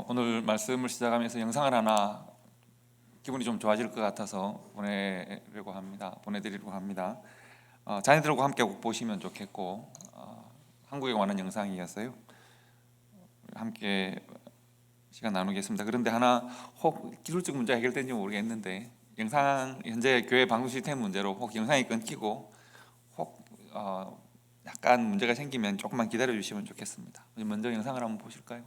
오늘 말씀을 시작하면서 영상을 하나 기분이 좀 좋아질 것 같아서 보내드리려고 합니다. 자녀들과 함께 꼭 보시면 좋겠고, 한국에 관한 영상이었어요. 함께 시간 나누겠습니다. 그런데 하나 혹 기술적 문제 해결된지 모르겠는데, 영상 현재 교회 방송 시스템 문제로 혹 영상이 끊기고 혹 약간 문제가 생기면 조금만 기다려 주시면 좋겠습니다. 먼저 영상을 한번 보실까요?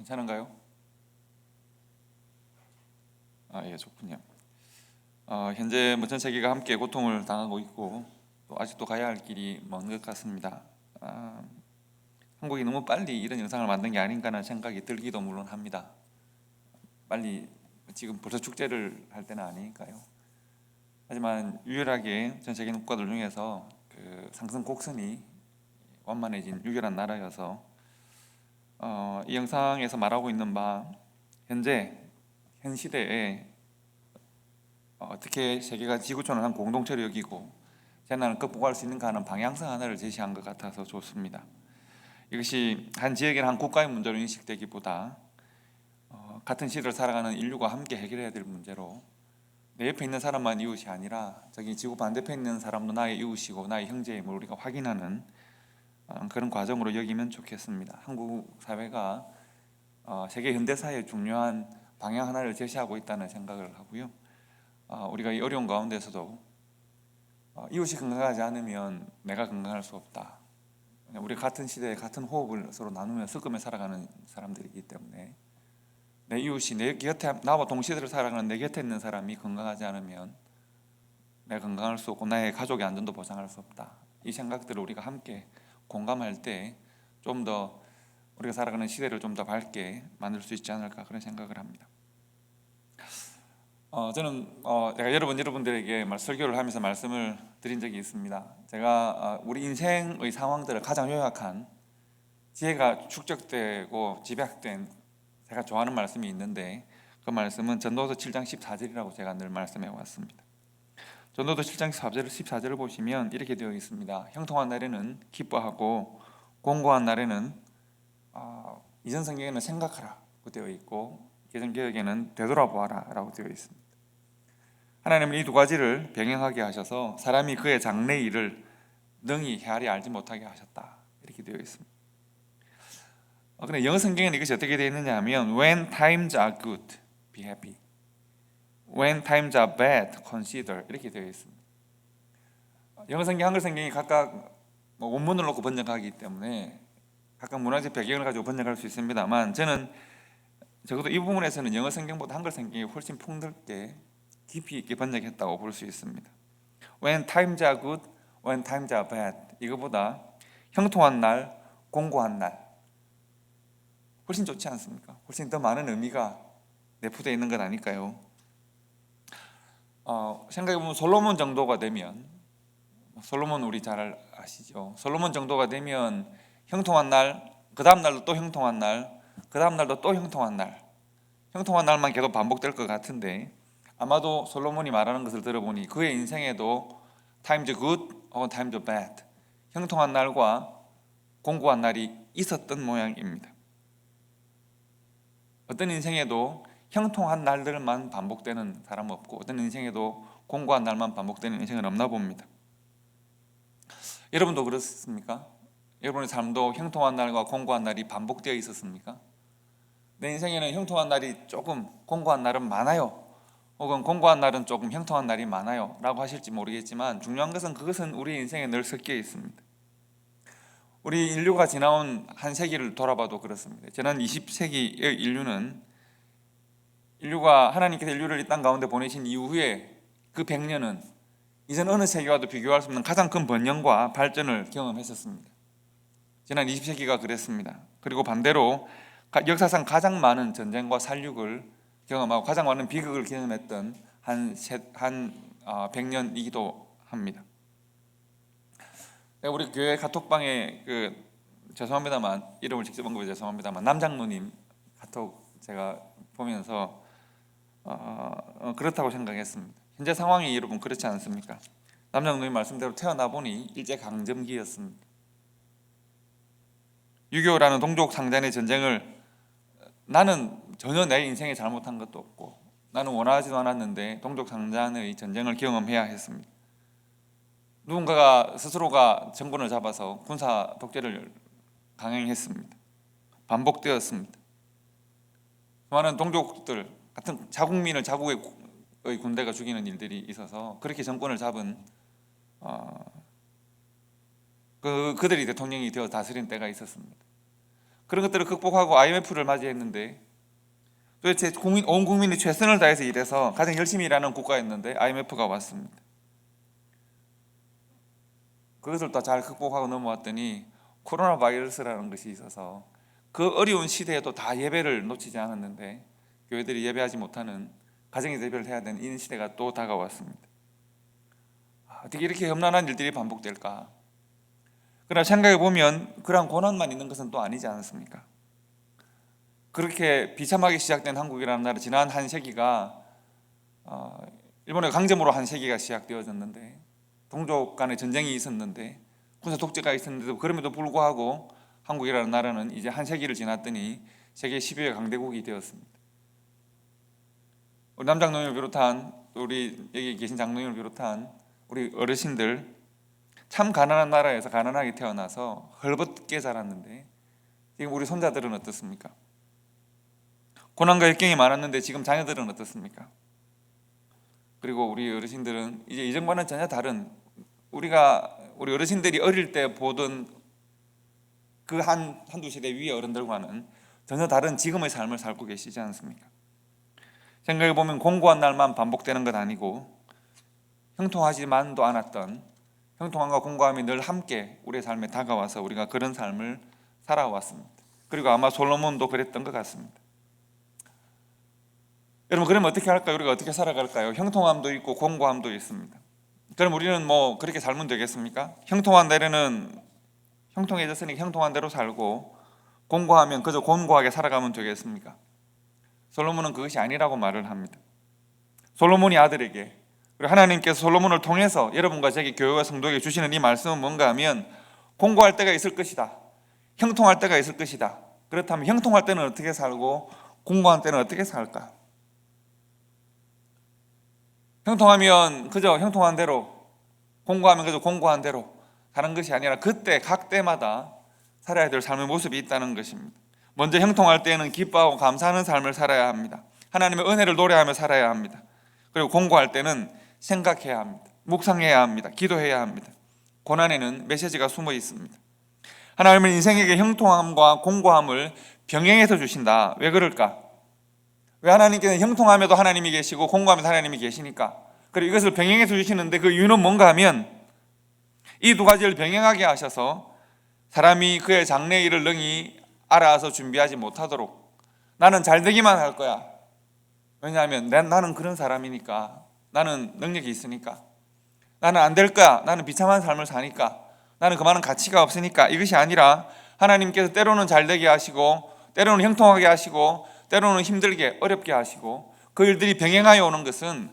괜찮은가요? 예, 좋군요. 현재 전 세계가 함께 고통을 당하고 있고 또 아직도 가야 할 길이 먼 것 같습니다. 한국이 너무 빨리 이런 영상을 만든 게 아닌가라는 생각이 들기도 물론 합니다. 빨리 지금 벌써 축제를 할 때는 아니니까요. 하지만 유일하게 전 세계 국가들 중에서 그 상승 곡선이 완만해진 유일한 나라여서 이 영상에서 말하고 있는 바 현 시대에 어떻게 세계가 지구촌을 한 공동체로 여기고 재난을 극복할 수 있는가 하는 방향성 하나를 제시한 것 같아서 좋습니다. 이것이 한 지역이나 한 국가의 문제로 인식되기보다 같은 시대를 살아가는 인류가 함께 해결해야 될 문제로 내 옆에 있는 사람만 이웃이 아니라 저기 지구 반대편에 있는 사람도 나의 이웃이고 나의 형제임을 우리가 확인하는 그런 과정으로 여기면 좋겠습니다. 한국 사회가 세계 현대사의 중요한 방향 하나를 제시하고 있다는 생각을 하고요. 우리가 이 어려운 가운데서도 이웃이 건강하지 않으면 내가 건강할 수 없다. 우리 같은 시대에 같은 호흡을 서로 나누며 섞으며 살아가는 사람들이기 때문에 내 이웃이 내 곁에 나와 동시대를 살아가는 내 곁에 있는 사람이 건강하지 않으면 내가 건강할 수 없고 나의 가족의 안전도 보장할 수 없다. 이 생각들을 우리가 함께 공감할 때 좀 더 우리가 살아가는 시대를 좀 더 밝게 만들 수 있지 않을까 그런 생각을 합니다. 저는 제가 여러분들에게 설교를 하면서 말씀을 드린 적이 있습니다. 제가 우리 인생의 상황들을 가장 요약한 지혜가 축적되고 집약된 제가 좋아하는 말씀이 있는데 그 말씀은 전도서 7장 14절이라고 제가 늘 말씀해 왔습니다. 전도서 7장 14절을 보시면 이렇게 되어 있습니다. 형통한 날에는 기뻐하고 공고한 날에는 이전 성경에는 생각하라고 되어 있고 개정 개혁에는 되돌아보아라 라고 되어 있습니다. 하나님은 이 두 가지를 병행하게 하셔서 사람이 그의 장래 일을 능히 헤아리 알지 못하게 하셨다 이렇게 되어 있습니다. 그런데 영어 성경에는 이것이 어떻게 되어 있느냐 하면 When times are good, be happy. When times are bad, consider 이렇게 되어 있습니다. 영어 성경, 한글 성경이 각각 원문을 놓고 번역하기 때문에 각각 문화적 배경을 가지고 번역할 수 있습니다만 저는 적어도 이 부분에서는 영어 성경보다 한글 성경이 훨씬 폭넓게 깊이 있게 번역했다고 볼 수 있습니다. When times are good, when times are bad 이거보다 형통한 날, 공고한 날 훨씬 좋지 않습니까? 훨씬 더 많은 의미가 내포되어 있는 건 아닐까요? 생각해보면 솔로몬 정도가 되면 솔로몬 우리 잘 아시죠? 솔로몬 정도가 되면 형통한 날, 그 다음 날도 또 형통한 날, 그 다음 날도 또 형통한 날 형통한 날만 계속 반복될 것 같은데 아마도 솔로몬이 말하는 것을 들어보니 그의 인생에도 times good 혹은 times bad 형통한 날과 공고한 날이 있었던 모양입니다. 어떤 인생에도 형통한 날들만 반복되는 사람은 없고 어떤 인생에도 공고한 날만 반복되는 인생은 없나 봅니다. 여러분도 그렇습니까? 여러분의 삶도 형통한 날과 공고한 날이 반복되어 있었습니까? 내 인생에는 형통한 날이 조금 공고한 날은 많아요. 혹은 공고한 날은 조금 형통한 날이 많아요 라고 하실지 모르겠지만 중요한 것은 그것은 우리 인생에 늘 섞여 있습니다. 우리 인류가 지나온 한 세기를 돌아봐도 그렇습니다. 지난 20세기의 인류가 하나님께서 인류를 이 땅 가운데 보내신 이후에 그 100년은 이전 어느 세계와도 비교할 수 없는 가장 큰 번영과 발전을 경험했었습니다. 지난 20세기가 그랬습니다. 그리고 반대로 역사상 가장 많은 전쟁과 살육을 경험하고 가장 많은 비극을 경험했던 한 100년이기도 합니다. 우리 교회 카톡방에 죄송합니다만 이름을 직접 언급해 죄송합니다만 남장로님 카톡 제가 보면서 그렇다고 생각했습니다. 현재 상황이 여러분 그렇지 않습니까? 남장로님 말씀대로 태어나 보니 일제강점기였습니다. 6.25라는 동족 상잔의 전쟁을 나는 전혀 내 인생에 잘못한 것도 없고 나는 원하지도 않았는데 동족 상잔의 전쟁을 경험해야 했습니다. 누군가가 스스로가 정권을 잡아서 군사 독재를 강행했습니다. 반복되었습니다. 수많은 동족들 같은 자국민을 자국의 군대가 죽이는 일들이 있어서 그렇게 정권을 잡은 그들이 대통령이 되어 다스린 때가 있었습니다. 그런 것들을 극복하고 IMF를 맞이했는데 도대체 온 국민이 최선을 다해서 일해서 가장 열심히 일하는 국가였는데 IMF가 왔습니다. 그것을 또 잘 극복하고 넘어왔더니 코로나 바이러스라는 것이 있어서 그 어려운 시대에도 다 예배를 놓치지 않았는데 교회들이 예배하지 못하는, 가정에서 예배를 해야 되는 이 시대가 또 다가왔습니다. 어떻게 이렇게 험난한 일들이 반복될까? 그러나 생각해 보면 그러한 고난만 있는 것은 또 아니지 않습니까? 그렇게 비참하게 시작된 한국이라는 나라, 지난 한 세기가 일본의 강점으로 한 세기가 시작되어졌는데, 동족 간의 전쟁이 있었는데, 군사 독재가 있었는데도 그럼에도 불구하고 한국이라는 나라는 이제 한 세기를 지났더니 세계 10여 강대국이 되었습니다. 우리 남장로님을 비롯한, 우리 여기 계신 장로님을 비롯한 우리 어르신들, 참 가난한 나라에서 가난하게 태어나서 헐벗게 자랐는데 지금 우리 손자들은 어떻습니까? 고난과 역경이 많았는데 지금 자녀들은 어떻습니까? 그리고 우리 어르신들은 이제 이전과는 전혀 다른, 우리 어르신들이 어릴 때 보던 그 한두 세대 위의 어른들과는 전혀 다른 지금의 삶을 살고 계시지 않습니까? 생각해 보면 공고한 날만 반복되는 것 아니고 형통하지만도 않았던, 형통함과 공고함이 늘 함께 우리의 삶에 다가와서 우리가 그런 삶을 살아왔습니다. 그리고 아마 솔로몬도 그랬던 것 같습니다. 여러분, 그러면 어떻게 할까요? 우리가 어떻게 살아갈까요? 형통함도 있고 공고함도 있습니다. 그럼 우리는 뭐 그렇게 살면 되겠습니까? 형통한 대로는 형통해졌으니 형통한 대로 살고, 공고하면 그저 곤고하게 살아가면 되겠습니까? 솔로몬은 그것이 아니라고 말을 합니다. 솔로몬이 아들에게, 그리고 하나님께서 솔로몬을 통해서 여러분과 제게, 교회와 성도에게 주시는 이 말씀은 뭔가 하면, 공고할 때가 있을 것이다, 형통할 때가 있을 것이다. 그렇다면 형통할 때는 어떻게 살고 공고할 때는 어떻게 살까? 형통하면 그저 형통한 대로, 공고하면 그저 공고한 대로 사는 것이 아니라 그때 각 때마다 살아야 될 삶의 모습이 있다는 것입니다. 먼저 형통할 때는 기뻐하고 감사하는 삶을 살아야 합니다. 하나님의 은혜를 노래하며 살아야 합니다. 그리고 공고할 때는 생각해야 합니다. 묵상해야 합니다. 기도해야 합니다. 고난에는 메시지가 숨어 있습니다. 하나님은 인생에게 형통함과 공고함을 병행해서 주신다. 왜 그럴까? 왜 하나님께서는 형통함에도 하나님이 계시고 공고함에도 하나님이 계시니까? 그리고 이것을 병행해서 주시는데 그 이유는 뭔가 하면, 이 두 가지를 병행하게 하셔서 사람이 그의 장래의 일을 능히 알아서 준비하지 못하도록, 나는 잘 되기만 할 거야, 왜냐하면 나는 그런 사람이니까, 나는 능력이 있으니까, 나는 안 될 거야, 나는 비참한 삶을 사니까, 나는 그만한 가치가 없으니까, 이것이 아니라 하나님께서 때로는 잘 되게 하시고, 때로는 형통하게 하시고, 때로는 힘들게 어렵게 하시고, 그 일들이 병행하여 오는 것은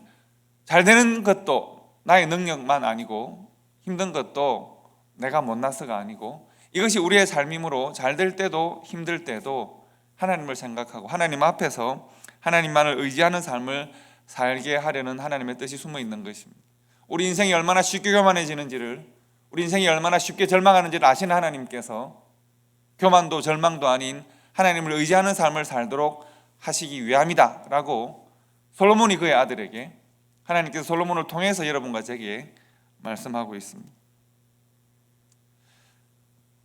잘 되는 것도 나의 능력만 아니고, 힘든 것도 내가 못나서가 아니고, 이것이 우리의 삶이므로 잘 될 때도 힘들 때도 하나님을 생각하고 하나님 앞에서 하나님만을 의지하는 삶을 살게 하려는 하나님의 뜻이 숨어 있는 것입니다. 우리 인생이 얼마나 쉽게 교만해지는지를, 우리 인생이 얼마나 쉽게 절망하는지를 아시는 하나님께서 교만도 절망도 아닌 하나님을 의지하는 삶을 살도록 하시기 위함이다 라고 솔로몬이 그의 아들에게, 하나님께서 솔로몬을 통해서 여러분과 제게 말씀하고 있습니다.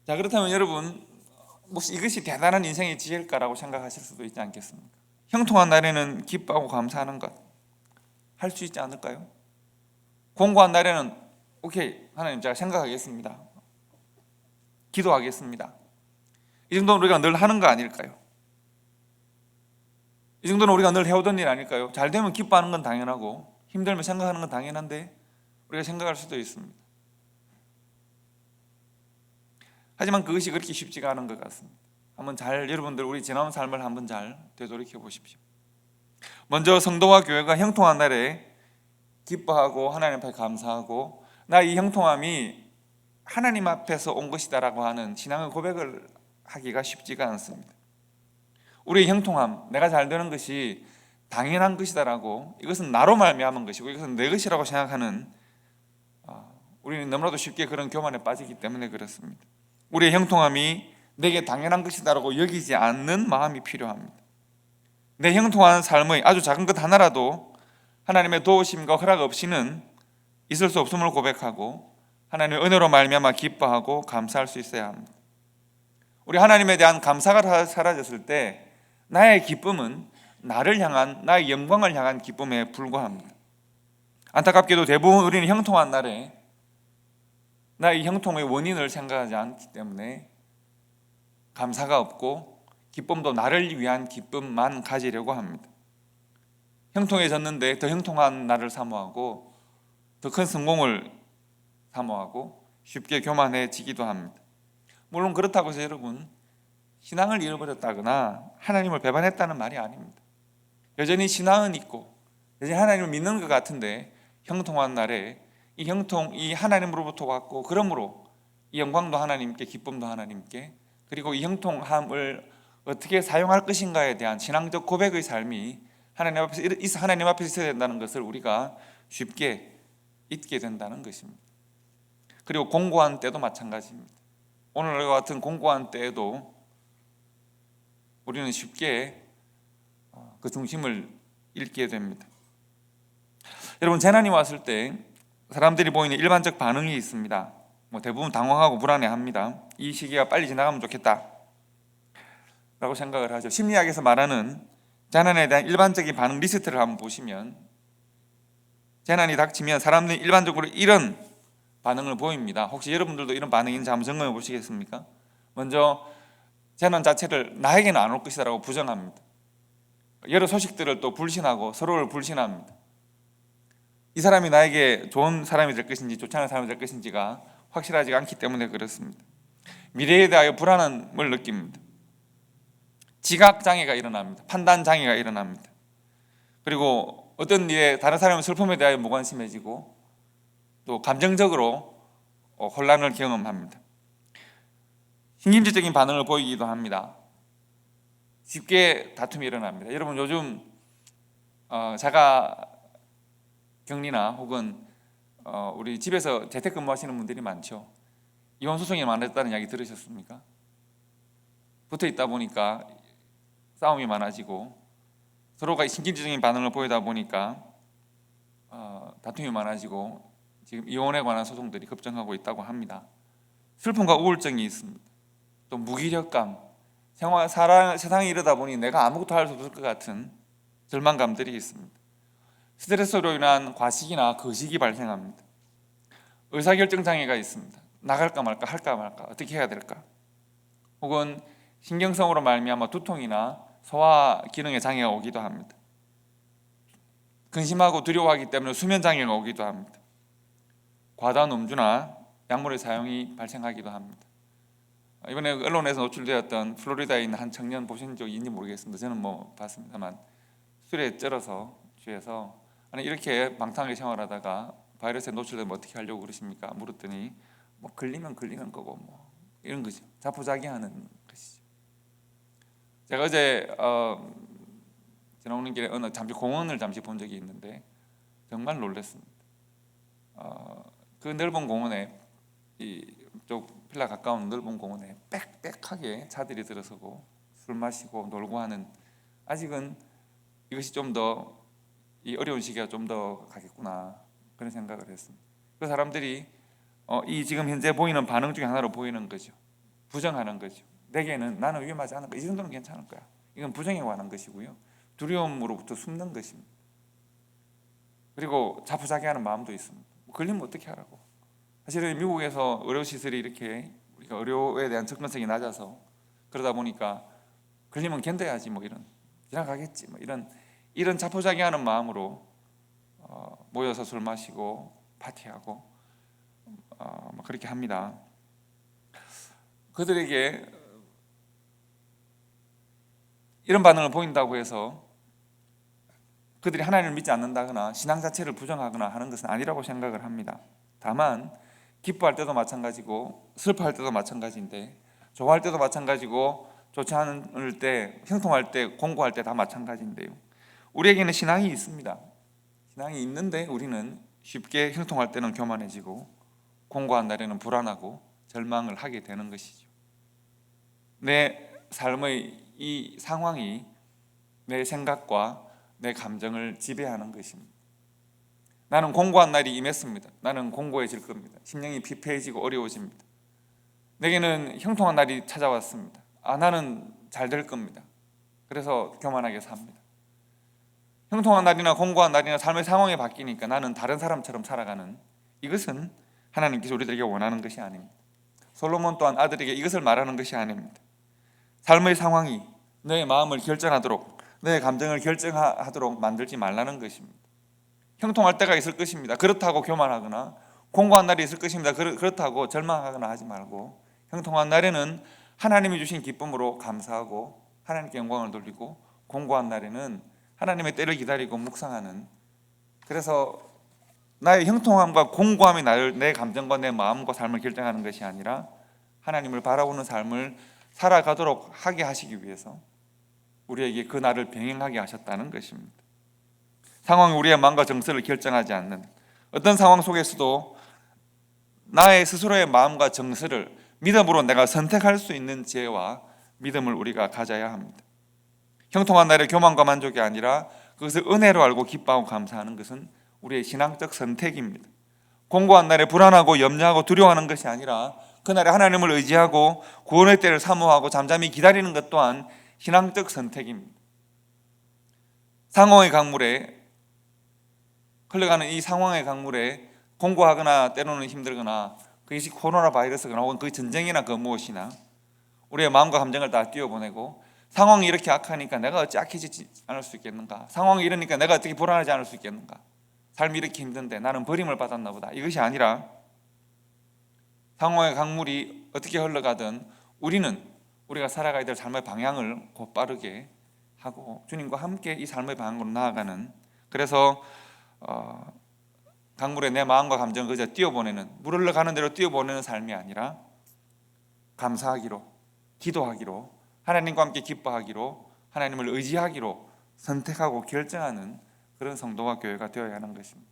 자, 그렇다면 여러분, 혹시 이것이 대단한 인생의 지혜일까라고 생각하실 수도 있지 않겠습니까? 형통한 날에는 기뻐하고 감사하는 것 할 수 있지 않을까요? 공고한 날에는 오케이, 하나님 제가 생각하겠습니다, 기도하겠습니다, 이 정도는 우리가 늘 하는 거 아닐까요? 이 정도는 우리가 늘 해오던 일 아닐까요? 잘 되면 기뻐하는 건 당연하고 힘들면 생각하는 건 당연한데 우리가 생각할 수도 있습니다. 하지만 그것이 그렇게 쉽지가 않은 것 같습니다. 한번 여러분들 우리 지나온 삶을 한번 잘 되돌이켜 보십시오. 먼저 성도와 교회가 형통한 날에 기뻐하고 하나님 앞에 감사하고, 나 이 형통함이 하나님 앞에서 온 것이다라고 하는 신앙의 고백을 하기가 쉽지가 않습니다. 우리의 형통함, 내가 잘 되는 것이 당연한 것이다라고, 이것은 나로 말미암은 것이고 이것은 내 것이라고 생각하는, 우리는 너무나도 쉽게 그런 교만에 빠지기 때문에 그렇습니다. 우리의 형통함이 내게 당연한 것이다라고 여기지 않는 마음이 필요합니다. 내 형통한 삶의 아주 작은 것 하나라도 하나님의 도우심과 허락 없이는 있을 수 없음을 고백하고 하나님의 은혜로 말미암아 기뻐하고 감사할 수 있어야 합니다. 우리 하나님에 대한 감사가 사라졌을 때 나의 기쁨은 나를 향한, 나의 영광을 향한 기쁨에 불과합니다. 안타깝게도 대부분 우리는 형통한 날에 나의 형통의 원인을 생각하지 않기 때문에 감사가 없고 기쁨도 나를 위한 기쁨만 가지려고 합니다. 형통해졌는데 더 형통한 날을 사모하고 더 큰 성공을 사모하고 쉽게 교만해지기도 합니다. 물론 그렇다고 해서 여러분 신앙을 잃어버렸다거나 하나님을 배반했다는 말이 아닙니다. 여전히 신앙은 있고 여전히 하나님을 믿는 것 같은데 형통한 날에 이 하나님으로부터 왔고 그러므로 이 영광도 하나님께 기쁨도 하나님께 그리고 이 형통함을 어떻게 사용할 것인가에 대한 신앙적 고백의 삶이 하나님 앞에서 있어야 된다는 것을 우리가 쉽게 잊게 된다는 것입니다. 그리고 공고한 때도 마찬가지입니다. 오늘과 같은 공고한 때에도 우리는 쉽게 그 중심을 잃게 됩니다. 여러분, 재난이 왔을 때 사람들이 보이는 일반적 반응이 있습니다. 대부분 당황하고 불안해합니다. 이 시기가 빨리 지나가면 좋겠다 라고 생각을 하죠. 심리학에서 말하는 재난에 대한 일반적인 반응 리스트를 한번 보시면 재난이 닥치면 사람들이 일반적으로 이런 반응을 보입니다. 혹시 여러분들도 이런 반응인지 한번 점검해 보시겠습니까? 먼저 재난 자체를 나에게는 안 올 것이라고 부정합니다. 여러 소식들을 또 불신하고 서로를 불신합니다. 이 사람이 나에게 좋은 사람이 될 것인지 좋지 않은 사람이 될 것인지가 확실하지 않기 때문에 그렇습니다. 미래에 대하여 불안함을 느낍니다. 지각장애가 일어납니다. 판단장애가 일어납니다. 그리고 어떤 일에 다른 사람의 슬픔에 대하여 무관심해지고 또 감정적으로 혼란을 경험합니다. 신경질적인 반응을 보이기도 합니다. 쉽게 다툼이 일어납니다. 여러분, 요즘 자가 격리나 혹은 우리 집에서 재택근무하시는 분들이 많죠. 이혼 소송이 많았다는 이야기 들으셨습니까? 붙어 있다 보니까 싸움이 많아지고 서로가 신경질적인 반응을 보이다 보니까 다툼이 많아지고 지금 이혼에 관한 소송들이 급증하고 있다고 합니다. 슬픔과 우울증이 있습니다. 또 무기력감, 세상이 이러다 보니 내가 아무것도 할 수 없을 것 같은 절망감들이 있습니다. 스트레스로 인한 과식이나 거식이 발생합니다. 의사결정 장애가 있습니다. 나갈까 말까 할까 말까 어떻게 해야 될까? 혹은 신경성으로 말미암아 두통이나 소화 기능의 장애가 오기도 합니다. 근심하고 두려워하기 때문에 수면 장애가 오기도 합니다. 과다한 음주나 약물의 사용이 발생하기도 합니다. 이번에 언론에서 노출되었던 플로리다에 있는 한 청년 보신 적이 있는지 모르겠습니다. 저는 봤습니다만 술에 쩔어서 취해서 이렇게 방탕하게 생활하다가 바이러스에 노출되면 어떻게 하려고 그러십니까? 물었더니 걸리면 걸리는 거고 이런 거죠. 자포자기하는 것이죠. 제가 어제 지나오는 길에 공원을 잠시 본 적이 있는데 정말 놀랐습니다. 그 넓은 공원에 이쪽 빌라 가까운 넓은 공원에 빽빽하게 차들이 들어서고 술 마시고 놀고 하는, 아직은 이것이 좀 더 이 어려운 시기가 좀 더 가겠구나 그런 생각을 했습니다. 그 사람들이 이 지금 현재 보이는 반응 중에 하나로 보이는 거죠. 부정하는 거죠. 내게는 나는 위험하지 않을 거야. 이 정도는 괜찮을 거야. 이건 부정에 관한 것이고요. 두려움으로부터 숨는 것입니다. 그리고 자포자기하는 마음도 있습니다. 걸리면 어떻게 하라고. 사실은 미국에서 의료시설이 이렇게 우리가 의료에 대한 접근성이 낮아서 그러다 보니까 걸리면 견뎌야지 이런 지나가겠지 이런 자포자기하는 마음으로 모여서 술 마시고 파티하고 그렇게 합니다. 그들에게 이런 반응을 보인다고 해서 그들이 하나님을 믿지 않는다거나 신앙 자체를 부정하거나 하는 것은 아니라고 생각을 합니다. 다만 기뻐할 때도 마찬가지고 슬퍼할 때도 마찬가지인데, 좋아할 때도 마찬가지고 좋지 않을 때, 형통할 때, 공고할 때 다 마찬가지인데요. 우리에게는 신앙이 있습니다. 신앙이 있는데 우리는 쉽게 형통할 때는 교만해지고 공고한 날에는 불안하고 절망을 하게 되는 것이죠. 내 삶의 이 상황이 내 생각과 내 감정을 지배하는 것입니다. 나는 공고한 날이 임했습니다. 나는 공고해질 겁니다. 심령이 피폐해지고 어려워집니다. 내게는 형통한 날이 찾아왔습니다. 나는 잘 될 겁니다. 그래서 교만하게 삽니다. 형통한 날이나 공고한 날이나 삶의 상황이 바뀌니까 나는 다른 사람처럼 살아가는, 이것은 하나님께서 우리들에게 원하는 것이 아닙니다. 솔로몬 또한 아들에게 이것을 말하는 것이 아닙니다. 삶의 상황이 너의 마음을 결정하도록, 내 감정을 결정하도록 만들지 말라는 것입니다. 형통할 때가 있을 것입니다. 그렇다고 교만하거나 공고한 날이 있을 것입니다. 그렇다고 절망하거나 하지 말고 형통한 날에는 하나님이 주신 기쁨으로 감사하고 하나님께 영광을 돌리고, 공고한 날에는 하나님의 때를 기다리고 묵상하는, 그래서 나의 형통함과 공고함이 내 감정과 내 마음과 삶을 결정하는 것이 아니라 하나님을 바라보는 삶을 살아가도록 하게 하시기 위해서 우리에게 그 날을 병행하게 하셨다는 것입니다. 상황이 우리의 마음과 정서를 결정하지 않는, 어떤 상황 속에서도 나의 스스로의 마음과 정서를 믿음으로 내가 선택할 수 있는 지혜와 믿음을 우리가 가져야 합니다. 형통한 날의 교만과 만족이 아니라 그것을 은혜로 알고 기뻐하고 감사하는 것은 우리의 신앙적 선택입니다. 공고한 날에 불안하고 염려하고 두려워하는 것이 아니라 그날에 하나님을 의지하고 구원의 때를 사모하고 잠잠히 기다리는 것 또한 신앙적 선택입니다. 상황의 강물에 흘러가는 이 상황의 강물에 공고하거나 때로는 힘들거나, 그것이 코로나 바이러스거나 혹은 그 전쟁이나 그 무엇이나 우리의 마음과 감정을 다 띄워보내고, 상황이 이렇게 악하니까 내가 어찌 악해지지 않을 수 있겠는가, 상황이 이러니까 내가 어떻게 불안하지 않을 수 있겠는가, 삶이 이렇게 힘든데 나는 버림을 받았나 보다, 이것이 아니라 상황의 강물이 어떻게 흘러가든 우리가 살아가야 될 삶의 방향을 곧바르게 하고 주님과 함께 이 삶의 방향으로 나아가는, 그래서 강물에 내 마음과 감정을 그저 띄워보내는, 물 흘러가는 대로 띄워보내는 삶이 아니라 감사하기로, 기도하기로, 하나님과 함께 기뻐하기로, 하나님을 의지하기로 선택하고 결정하는 그런 성도와 교회가 되어야 하는 것입니다.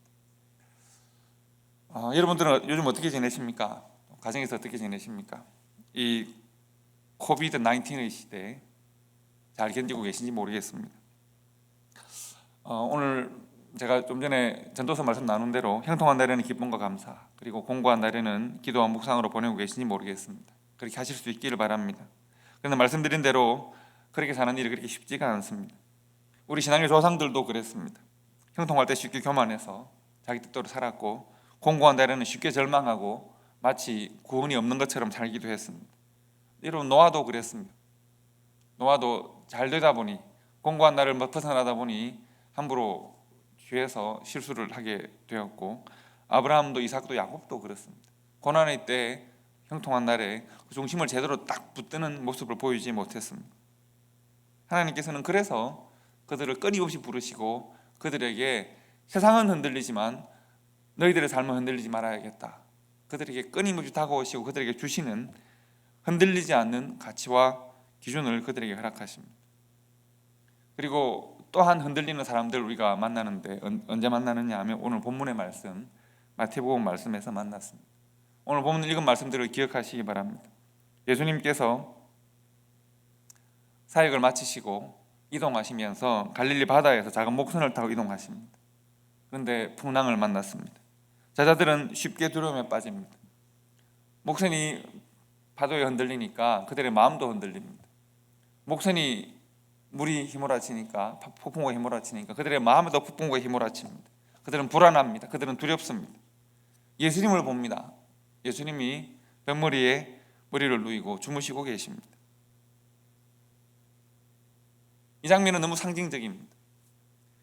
여러분들은 요즘 어떻게 지내십니까? 가정에서 어떻게 지내십니까? 이 코비드 19의 시대에 잘 견디고 계신지 모르겠습니다. 오늘 제가 좀 전에 전도서 말씀 나눈 대로 형통한 날에는 기쁨과 감사, 그리고 공고한 날에는 기도와 묵상으로 보내고 계신지 모르겠습니다. 그렇게 하실 수 있기를 바랍니다. 그런데 말씀드린 대로 그렇게 사는 일이 그렇게 쉽지가 않습니다. 우리 신앙의 조상들도 그랬습니다. 형통할 때 쉽게 교만해서 자기 뜻대로 살았고, 공고한 날에는 쉽게 절망하고 마치 구원이 없는 것처럼 살기도 했습니다. 여러분, 노아도 그랬습니다. 노아도 잘 되다 보니, 공고한 날을 벗어나다 보니 함부로 죄에서 실수를 하게 되었고, 아브라함도 이삭도 야곱도 그렇습니다. 고난의 때 형통한 날에 그 중심을 제대로 딱 붙드는 모습을 보이지 못했습니다. 하나님께서는 그래서 그들을 끊임없이 부르시고 그들에게 세상은 흔들리지만 너희들의 삶은 흔들리지 말아야겠다, 그들에게 끊임없이 다가오시고 그들에게 주시는 흔들리지 않는 가치와 기준을 그들에게 허락하십니다. 그리고 또한 흔들리는 사람들 우리가 만나는데 언제 만나느냐 하면 오늘 본문의 말씀, 마태복음 말씀에서 만났습니다. 오늘 본문 읽은 말씀들을 기억하시기 바랍니다. 예수님께서 사역을 마치시고 이동하시면서 갈릴리 바다에서 작은 목선을 타고 이동하십니다. 그런데 풍랑을 만났습니다. 제자들은 쉽게 두려움에 빠집니다. 목선이 파도에 흔들리니까 그들의 마음도 흔들립니다. 목선이 물이 휘몰아치니까, 폭풍우가 휘몰아치니까 그들의 마음에도 폭풍우가 휘몰아칩니다. 그들은 불안합니다. 그들은 두렵습니다. 예수님을 봅니다. 예수님이 뱃머리에 머리를 누이고 주무시고 계십니다. 이 장면은 너무 상징적입니다.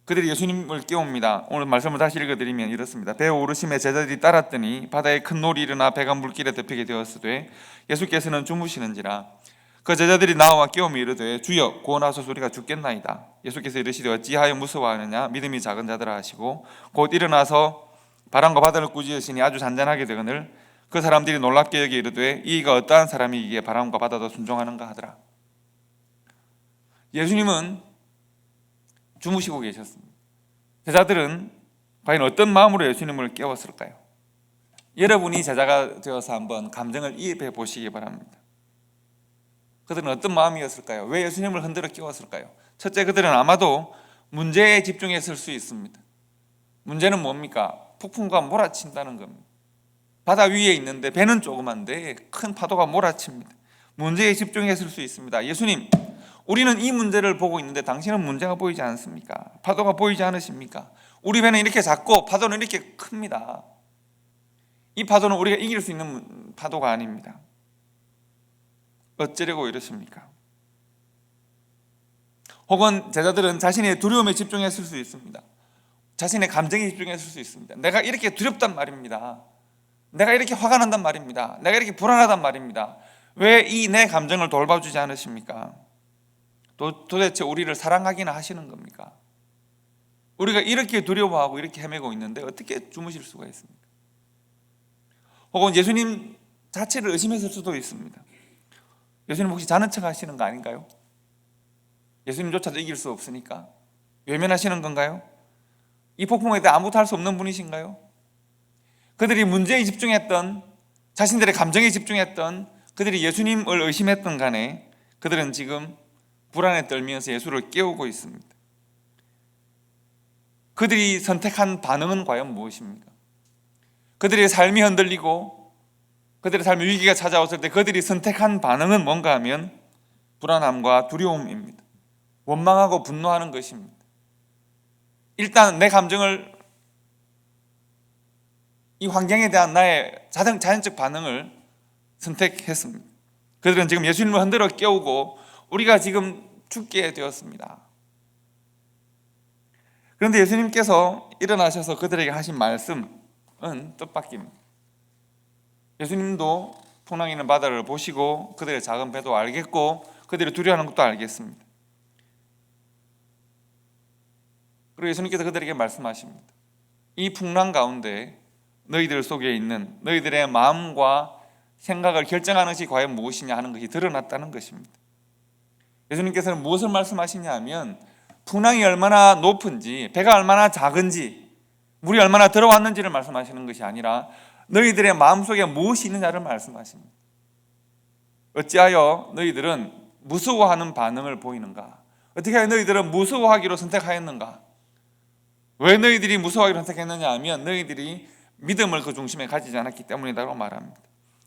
그들이 예수님을 깨웁니다. 오늘 말씀을 다시 읽어드리면 이렇습니다. 배에 오르심에 제자들이 따랐더니 바다에 큰 놀이 일어나 배가 물길에 덮이게 되었으되 예수께서는 주무시는지라. 그 제자들이 나와 깨우며 이르되 주여 구원하소서, 우리가 죽겠나이다. 예수께서 이르시되 어찌하여 무서워하느냐, 믿음이 작은 자들아 하시고 곧 일어나서 바람과 바다를 꾸짖으시니 아주 잔잔하게 되거늘 그 사람들이 놀랍게 여기 이르되 이가 어떠한 사람이기에 바람과 바다도 순종하는가 하더라. 예수님은 주무시고 계셨습니다. 제자들은 과연 어떤 마음으로 예수님을 깨웠을까요? 여러분이 제자가 되어서 한번 감정을 이입해 보시기 바랍니다. 그들은 어떤 마음이었을까요? 왜 예수님을 흔들어 깨웠을까요? 첫째, 그들은 아마도 문제에 집중했을 수 있습니다. 문제는 뭡니까? 폭풍과 몰아친다는 겁니다. 바다 위에 있는데 배는 조그만데 큰 파도가 몰아칩니다. 문제에 집중했을 수 있습니다. 예수님, 우리는 이 문제를 보고 있는데 당신은 문제가 보이지 않습니까? 파도가 보이지 않으십니까? 우리 배는 이렇게 작고 파도는 이렇게 큽니다. 이 파도는 우리가 이길 수 있는 파도가 아닙니다. 어쩌려고 이러십니까? 혹은 제자들은 자신의 두려움에 집중했을 수 있습니다. 자신의 감정에 집중했을 수 있습니다. 내가 이렇게 두렵단 말입니다. 내가 이렇게 화가 난단 말입니다. 내가 이렇게 불안하단 말입니다. 왜 이 내 감정을 돌봐주지 않으십니까? 도대체 우리를 사랑하기나 하시는 겁니까? 우리가 이렇게 두려워하고 이렇게 헤매고 있는데 어떻게 주무실 수가 있습니까? 혹은 예수님 자체를 의심했을 수도 있습니다. 예수님 혹시 자는 척 하시는 거 아닌가요? 예수님조차도 이길 수 없으니까 외면하시는 건가요? 이 폭풍에 대해 아무것도 할 수 없는 분이신가요? 그들이 문제에 집중했던, 자신들의 감정에 집중했던, 그들이 예수님을 의심했던 간에 그들은 지금 불안에 떨면서 예수를 깨우고 있습니다. 그들이 선택한 반응은 과연 무엇입니까? 그들의 삶이 흔들리고 그들의 삶의 위기가 찾아왔을 때 그들이 선택한 반응은 뭔가 하면 불안함과 두려움입니다. 원망하고 분노하는 것입니다. 일단 내 감정을, 이 환경에 대한 나의 자연적 반응을 선택했습니다. 그들은 지금 예수님을 흔들어 깨우고 우리가 지금 죽게 되었습니다. 그런데 예수님께서 일어나셔서 그들에게 하신 말씀은 뜻밖입니다. 예수님도 풍랑이 있는 바다를 보시고 그들의 작은 배도 알겠고 그들이 두려워하는 것도 알겠습니다. 그리고 예수님께서 그들에게 말씀하십니다. 이 풍랑 가운데 너희들 속에 있는 너희들의 마음과 생각을 결정하는 것이 과연 무엇이냐 하는 것이 드러났다는 것입니다. 예수님께서는 무엇을 말씀하시냐 하면 풍랑이 얼마나 높은지, 배가 얼마나 작은지, 물이 얼마나 들어왔는지를 말씀하시는 것이 아니라 너희들의 마음속에 무엇이 있느냐를 말씀하십니다. 어찌하여 너희들은 무서워하는 반응을 보이는가? 어떻게 하여 너희들은 무서워하기로 선택하였는가? 왜 너희들이 무서워하기로 선택했느냐 하면 너희들이 믿음을 그 중심에 가지지 않았기 때문이라고 말합니다.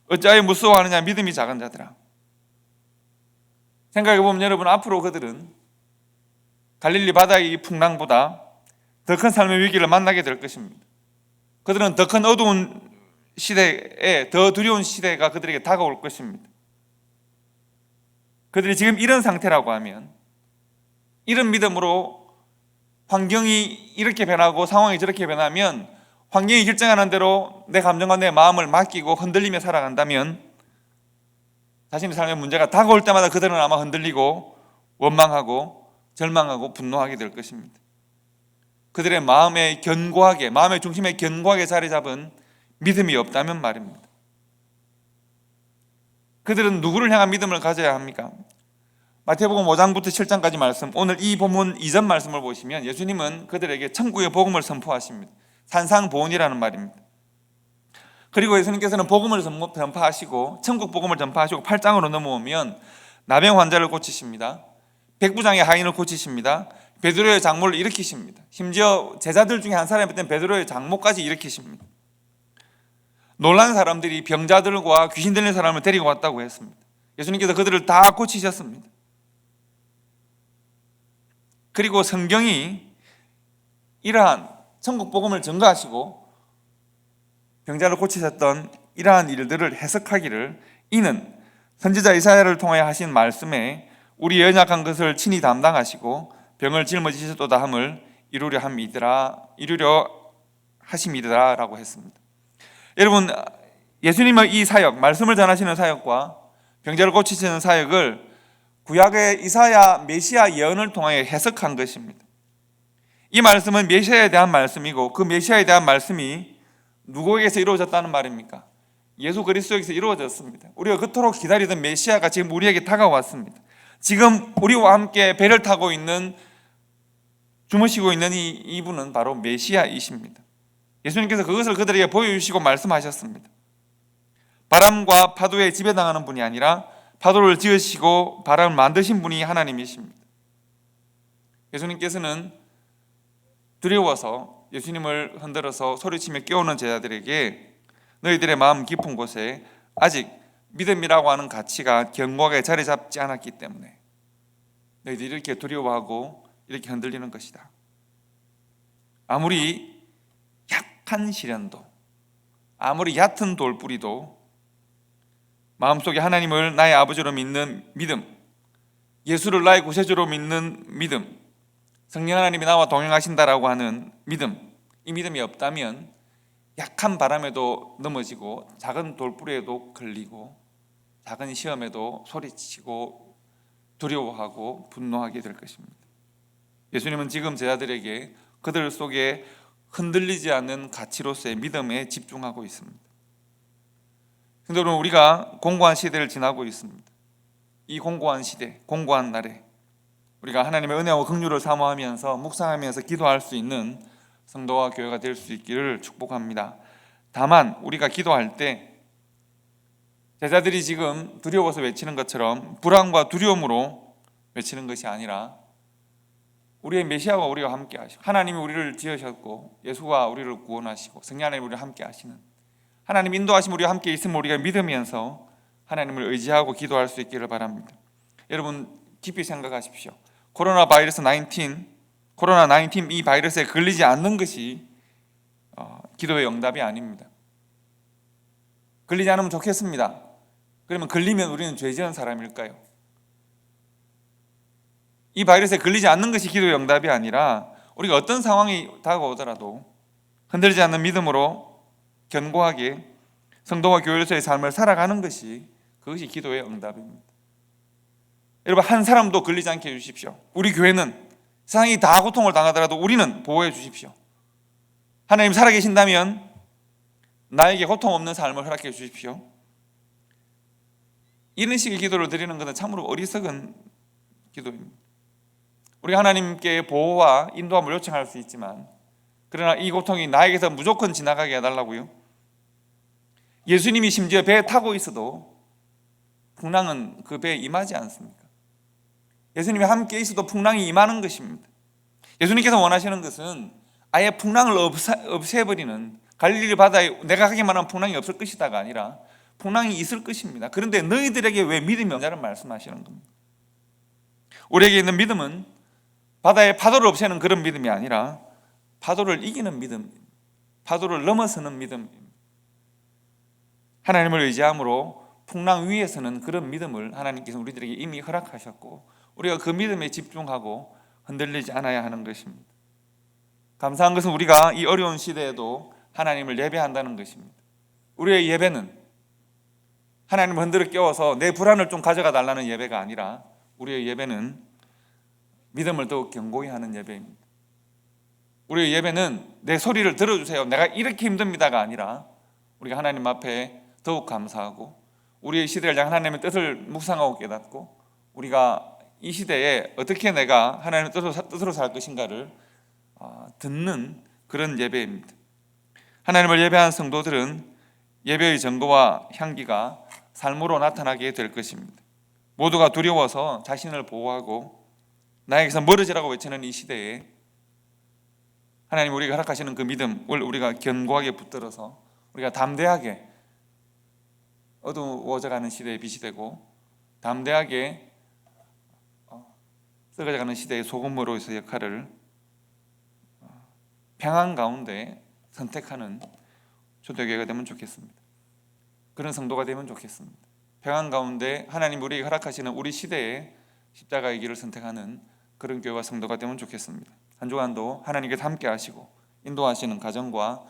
어찌하여 무서워하느냐? 믿음이 작은 자들아. 생각해보면 여러분, 앞으로 그들은 갈릴리 바다의 풍랑보다 더 큰 삶의 위기를 만나게 될 것입니다. 그들은 더 큰 어두운 시대에, 더 두려운 시대가 그들에게 다가올 것입니다. 그들이 지금 이런 상태라고 하면, 이런 믿음으로 환경이 이렇게 변하고 상황이 저렇게 변하면 환경이 결정하는 대로 내 감정과 내 마음을 맡기고 흔들리며 살아간다면 자신의 삶의 문제가 다가올 때마다 그들은 아마 흔들리고 원망하고 절망하고 분노하게 될 것입니다. 그들의 마음의 중심에 견고하게 자리 잡은 믿음이 없다면 말입니다. 그들은 누구를 향한 믿음을 가져야 합니까? 마태복음 5장부터 7장까지 말씀, 오늘 이 본문 이전 말씀을 보시면 예수님은 그들에게 천국의 복음을 선포하십니다. 산상보훈이라는 말입니다. 그리고 예수님께서는 복음을 전파하시고 천국 복음을 전파하시고 8장으로 넘어오면 나병 환자를 고치십니다. 백부장의 하인을 고치십니다. 베드로의 장모를 일으키십니다. 심지어 제자들 중에 한 사람이었던 베드로의 장모까지 일으키십니다. 놀란 사람들이 병자들과 귀신 들린 사람을 데리고 왔다고 했습니다. 예수님께서 그들을 다 고치셨습니다. 그리고 성경이 이러한 천국 복음을 전가하시고 병자를 고치셨던 이러한 일들을 해석하기를 이는 선지자 이사야를 통하여 하신 말씀에 우리 연약한 것을 친히 담당하시고 병을 짊어지셨도다 함을 이루려 하심이더라 라고 했습니다. 여러분, 예수님의 이 사역, 말씀을 전하시는 사역과 병자를 고치시는 사역을 구약의 이사야 메시아 예언을 통하여 해석한 것입니다. 이 말씀은 메시아에 대한 말씀이고 그 메시아에 대한 말씀이 누구에게서 이루어졌다는 말입니까? 예수 그리스도에게서 이루어졌습니다. 우리가 그토록 기다리던 메시아가 지금 우리에게 다가왔습니다. 지금 우리와 함께 배를 타고 있는, 주무시고 있는 이분은 바로 메시아이십니다. 예수님께서 그것을 그들에게 보여주시고 말씀하셨습니다. 바람과 파도에 지배당하는 분이 아니라 파도를 지으시고 바람을 만드신 분이 하나님이십니다. 예수님께서는 두려워서 예수님을 흔들어서 소리치며 깨우는 제자들에게 너희들의 마음 깊은 곳에 아직 믿음이라고 하는 가치가 견고하게 자리 잡지 않았기 때문에 너희들이 이렇게 두려워하고 이렇게 흔들리는 것이다. 아무리 약한 시련도, 아무리 얕은 돌뿌리도 마음속에 하나님을 나의 아버지로 믿는 믿음, 예수를 나의 구세주로 믿는 믿음, 성령 하나님이 나와 동행하신다라고 하는 믿음, 이 믿음이 없다면 약한 바람에도 넘어지고 작은 돌부리에도 걸리고 작은 시험에도 소리치고 두려워하고 분노하게 될 것입니다. 예수님은 지금 제자들에게 그들 속에 흔들리지 않는 가치로서의 믿음에 집중하고 있습니다. 근데 여러분, 우리가 공고한 시대를 지나고 있습니다. 이 공고한 시대, 공고한 날에 우리가 하나님의 은혜와 긍휼을 사모하면서 묵상하면서 기도할 수 있는 성도와 교회가 될 수 있기를 축복합니다. 다만 우리가 기도할 때 제자들이 지금 두려워서 외치는 것처럼 불안과 두려움으로 외치는 것이 아니라 우리의 메시아와 우리와 함께 하시고 하나님이 우리를 지으셨고 예수가 우리를 구원하시고 성령 하나님이 우리를 함께 하시는 하나님 인도하심 우리와 함께 있음을 우리가 믿으면서 하나님을 의지하고 기도할 수 있기를 바랍니다. 여러분 깊이 생각하십시오. 코로나 19 이 바이러스에 걸리지 않는 것이 기도의 응답이 아닙니다. 걸리지 않으면 좋겠습니다. 그러면 걸리면 우리는 죄 지은 사람일까요? 이 바이러스에 걸리지 않는 것이 기도의 응답이 아니라 우리가 어떤 상황이 다가오더라도 흔들리지 않는 믿음으로 견고하게 성도와 교회로서의 삶을 살아가는 것이 그것이 기도의 응답입니다. 여러분 한 사람도 걸리지 않게 해주십시오. 우리 교회는 세상이 다 고통을 당하더라도 우리는 보호해 주십시오. 하나님 살아계신다면 나에게 고통 없는 삶을 허락해 주십시오. 이런 식의 기도를 드리는 것은 참으로 어리석은 기도입니다. 우리가 하나님께 보호와 인도함을 요청할 수 있지만 그러나 이 고통이 나에게서 무조건 지나가게 해달라고요. 예수님이 심지어 배에 타고 있어도 풍랑은 그 배에 임하지 않습니까? 예수님이 함께 있어도 풍랑이 임하는 것입니다. 예수님께서 원하시는 것은 아예 풍랑을 없애버리는 갈릴리 바다에 내가 가기만 하면 풍랑이 없을 것이다가 아니라 풍랑이 있을 것입니다. 그런데 너희들에게 왜 믿음이 없냐를 말씀하시는 겁니다. 우리에게 있는 믿음은 바다의 파도를 없애는 그런 믿음이 아니라 파도를 이기는 믿음, 파도를 넘어서는 믿음입니다. 하나님을 의지함으로 풍랑 위에서는 그런 믿음을 하나님께서 우리들에게 이미 허락하셨고 우리가 그 믿음에 집중하고 흔들리지 않아야 하는 것입니다. 감사한 것은 우리가 이 어려운 시대에도 하나님을 예배한다는 것입니다. 우리의 예배는 하나님을 흔들어 깨워서 내 불안을 좀 가져가 달라는 예배가 아니라 우리의 예배는 믿음을 더욱 견고히 하는 예배입니다. 우리의 예배는 내 소리를 들어주세요, 내가 이렇게 힘듭니다가 아니라 우리가 하나님 앞에 더욱 감사하고 우리의 시대를 향한 하나님의 뜻을 묵상하고 깨닫고 우리가 이 시대에 어떻게 내가 하나님의 뜻으로 살 것인가를 듣는 그런 예배입니다. 하나님을 예배한 성도들은 예배의 정도와 향기가 삶으로 나타나게 될 것입니다. 모두가 두려워서 자신을 보호하고 나에게서 멀어지라고 외치는 이 시대에 하나님 우리가 허락하시는 그 믿음을 우리가 견고하게 붙들어서 우리가 담대하게 어두워져가는 시대의 빛이 되고 담대하게 썩어져가는 시대의 소금으로서 역할을 평안 가운데 선택하는 초대교회가 되면 좋겠습니다. 그런 성도가 되면 좋겠습니다. 평안 가운데 하나님 우리에게 허락하시는 우리 시대의 십자가의 길을 선택하는 그런 교회와 성도가 되면 좋겠습니다. 한 주간도 하나님께서 함께 하시고 인도하시는 가정과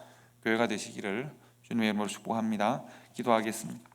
교회가 되시기를 주님의 이름으로 축복합니다. 기도하겠습니다.